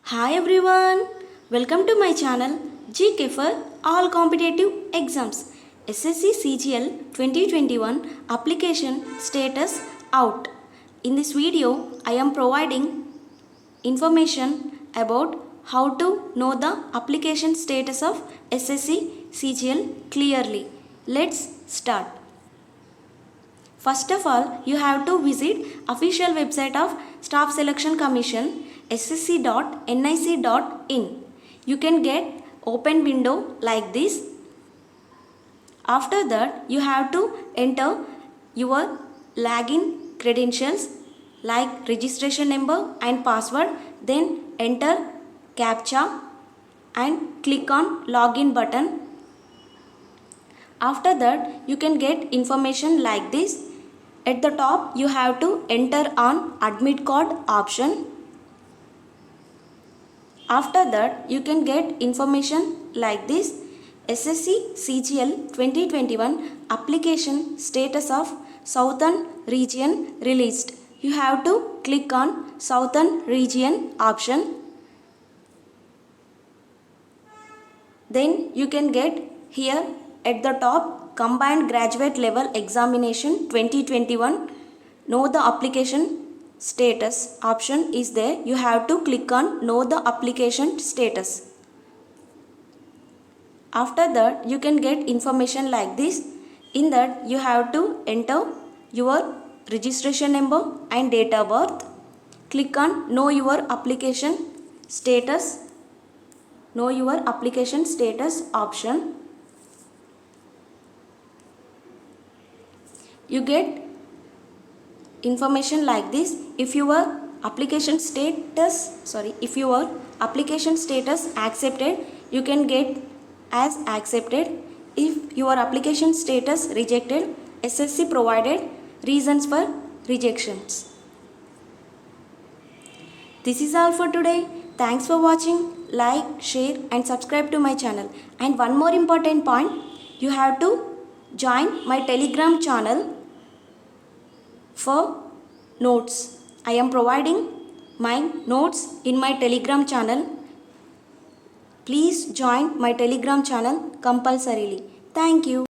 Hi everyone, welcome to my channel GK for all competitive exams. SSC CGL 2021 Application Status out. In this video, I am providing information about how to know the application status of SSC CGL clearly. Let's start. First of all, you have to visit official website of Staff Selection Commission ssc.nic.in. You can get open window like this. After that, you have to enter your login credentials like registration number and password. Then enter CAPTCHA and click on login button. After that, you can get information like this. At the top, you have to enter on admit card option. After that, you can get information like this. SSC CGL 2021 Application Status of Southern Region released. You have to click on Southern Region option. Then you can get here at the top Combined Graduate Level Examination 2021. Know the application status option is there. You have to click on know the application status. After that, you can get information like this. In that, you have to enter your registration number and date of birth. Click on know your application status. Know your application status option. You get information like this. If your application status accepted, you can get as accepted. If your application status rejected, SSC provided reasons for rejections. This is all for today. Thanks for watching. Like, share and subscribe to my channel. And one more important point, you have to join my Telegram channel for notes. I am providing my notes in my Telegram channel. Please join my Telegram channel compulsorily. Thank you.